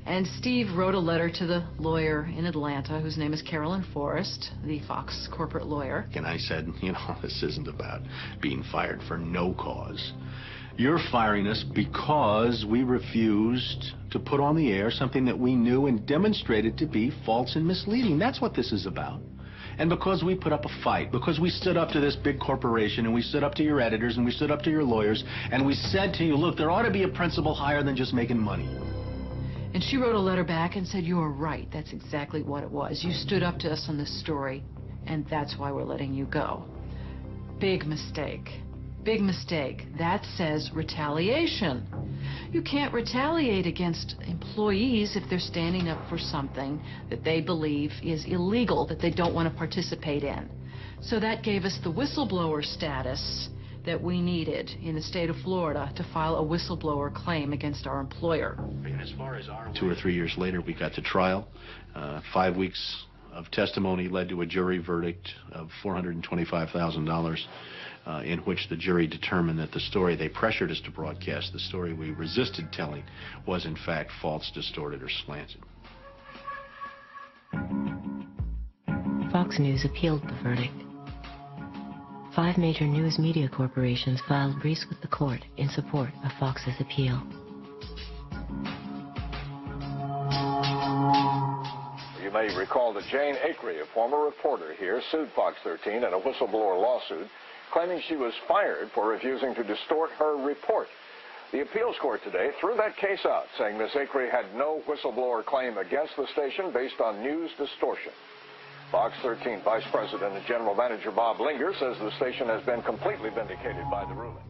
And Steve wrote a letter to the lawyer in Atlanta, whose name is Carolyn Forrest, the Fox corporate lawyer. And I said, you know, this isn't about being fired for no cause. You're firing us because we refused to put on the air something that we knew and demonstrated to be false and misleading. That's what this is about. And because we put up a fight, because we stood up to this big corporation, and we stood up to your editors, and we stood up to your lawyers, and we said to you, look, there ought to be a principle higher than just making money. And she wrote a letter back and said, you are right. That's exactly what it was. You stood up to us on this story, and that's why we're letting you go. Big mistake. Big mistake. That says retaliation. You can't retaliate against employees if they're standing up for something that they believe is illegal, that they don't want to participate in. So that gave us the whistleblower status that we needed in the state of Florida to file a whistleblower claim against our employer. As far as 2 or 3 years later, we got to trial. 5 weeks of testimony led to a jury verdict of $425,000. In which the jury determined that the story they pressured us to broadcast, the story we resisted telling, was in fact false, distorted, or slanted. Fox News appealed the verdict. 5 major news media corporations filed briefs with the court in support of Fox's appeal. You may recall that Jane Acree, a former reporter here, sued Fox 13 in a whistleblower lawsuit, claiming she was fired for refusing to distort her report. The appeals court today threw that case out, saying Ms. Acree had no whistleblower claim against the station based on news distortion. Fox 13 Vice President and General Manager Bob Linger says the station has been completely vindicated by the ruling.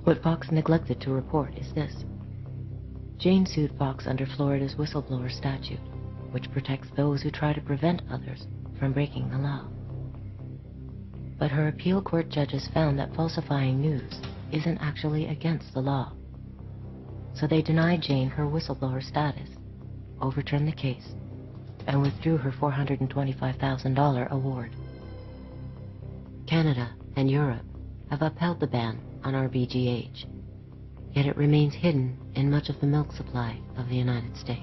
What Fox neglected to report is this. Jane sued Fox under Florida's whistleblower statute, which protects those who try to prevent others from breaking the law. But her appeal court judges found that falsifying news isn't actually against the law. So they denied Jane her whistleblower status, overturned the case, and withdrew her $425,000 award. Canada and Europe have upheld the ban on RBGH, yet it remains hidden in much of the milk supply of the United States.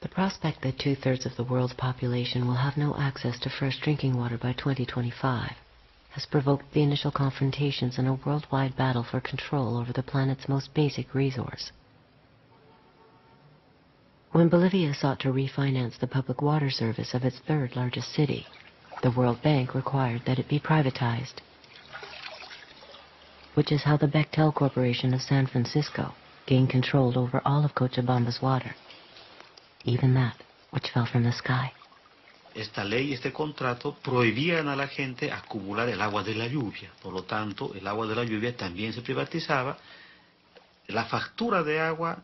The prospect that 2/3 of the world's population will have no access to fresh drinking water by 2025 has provoked the initial confrontations in a worldwide battle for control over the planet's most basic resource. When Bolivia sought to refinance the public water service of its 3rd largest city, the World Bank required that it be privatized, which is how the Bechtel Corporation of San Francisco gained control over all of Cochabamba's water, even that which fell from the sky. Esta ley, este contrato, prohibían a la gente acumular el agua de la lluvia. Por lo tanto, el agua de la lluvia también se privatizaba. La factura de agua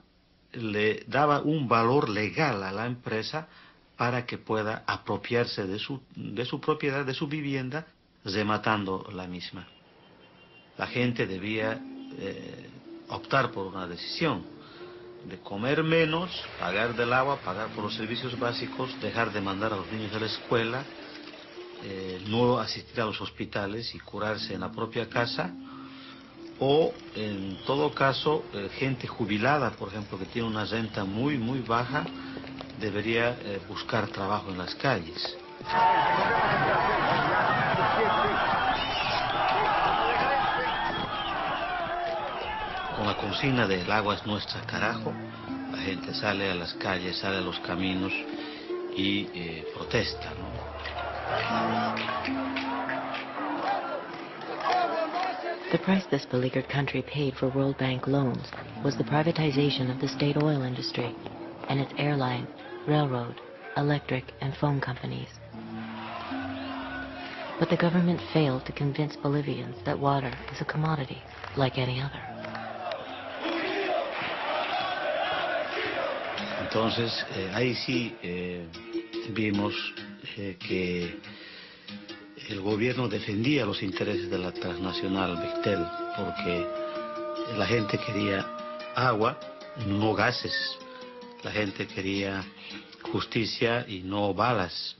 le daba un valor legal a la empresa para que pueda apropiarse de su propiedad, de su vivienda, rematando la misma. La gente debía optar por una decisión de comer menos, pagar del agua, pagar por los servicios básicos, dejar de mandar a los niños a la escuela, no asistir a los hospitales y curarse en la propia casa, o en todo caso, gente jubilada, por ejemplo, que tiene una renta muy baja, debería buscar trabajo en las calles. Con la consigna de el agua es nuestra, carajo, la gente sale a las calles, sale a los caminos y protesta, ¿no? The price this beleaguered country paid for World Bank loans was the privatization of the state oil industry and its airline, railroad, electric, and phone companies. But the government failed to convince Bolivians that water is a commodity like any other. Entonces, ahí sí vimos que el gobierno defendía los intereses de la transnacional Bechtel, porque la gente quería agua, no gases. La gente quería justicia y no balas.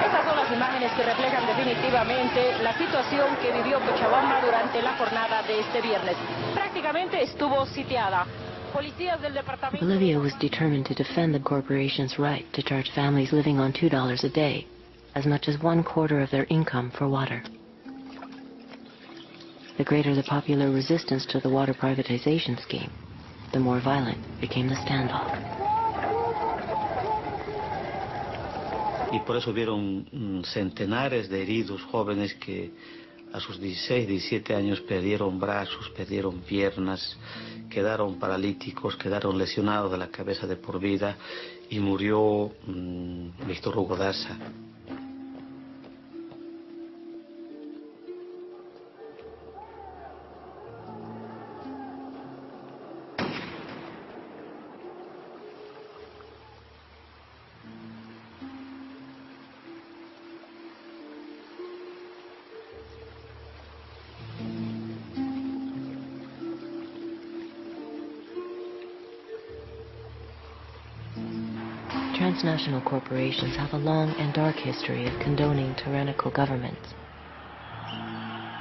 Estas son las imágenes imágenes que reflejan definitivamente la situación que vivió Cochabamba durante la jornada de este viernes. Prácticamente estuvo sitiada. Policías del departamento... Bolivia was determined to defend the corporation's right to charge families living on $2 a day, as much as 1/4 of their income for water. The greater the popular resistance to the water privatization scheme, the more violent became the standoff. Y por eso hubieron centenares de heridos jóvenes que a sus 16, 17 años perdieron brazos, perdieron piernas, quedaron paralíticos, quedaron lesionados de la cabeza de por vida y murió Víctor Hugo Daza. Transnational corporations have a long and dark history of condoning tyrannical governments.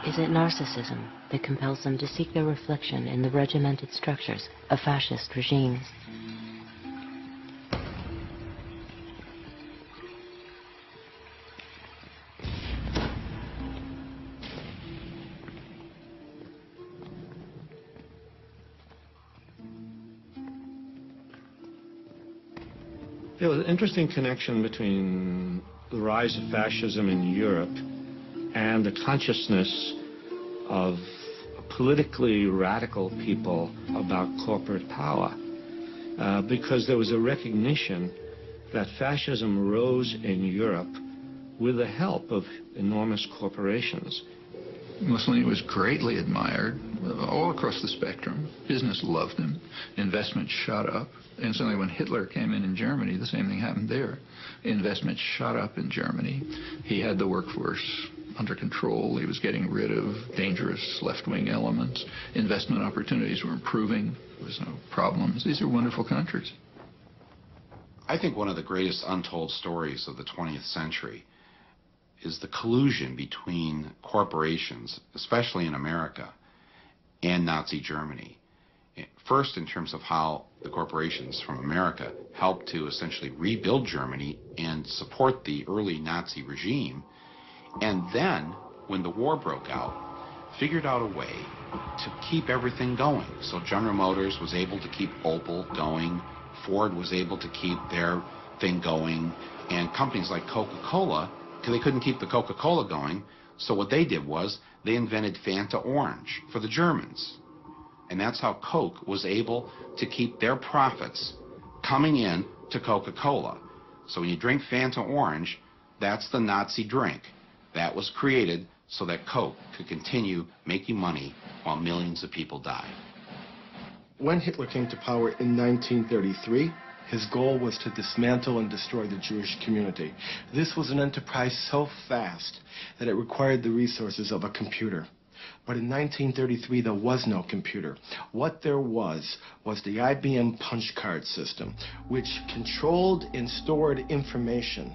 Is it narcissism that compels them to seek their reflection in the regimented structures of fascist regimes? There was an interesting connection between the rise of fascism in Europe and the consciousness of politically radical people about corporate power, because there was a recognition that fascism rose in Europe with the help of enormous corporations. Mussolini was greatly admired all across the spectrum. Business loved him. Investment shot up. And suddenly when Hitler came in Germany, the same thing happened there. Investment shot up in Germany. He had the workforce under control. He was getting rid of dangerous left-wing elements. Investment opportunities were improving. There was no problems. These are wonderful countries. I think one of the greatest untold stories of the 20th century is the collusion between corporations, especially in America, and Nazi Germany. First, in terms of how the corporations from America helped to essentially rebuild Germany and support the early Nazi regime, and then, when the war broke out, figured out a way to keep everything going. So General Motors was able to keep Opel going, Ford was able to keep their thing going, and companies like Coca-Cola, because they couldn't keep the Coca-Cola going, so what they did was they invented Fanta Orange for the Germans. And that's how Coke was able to keep their profits coming in to Coca-Cola. So when you drink Fanta Orange, that's the Nazi drink. That was created so that Coke could continue making money while millions of people died. When Hitler came to power in 1933, his goal was to dismantle and destroy the Jewish community. This was an enterprise so fast that it required the resources of a computer. But in 1933, there was no computer. What there was the IBM punch card system, which controlled and stored information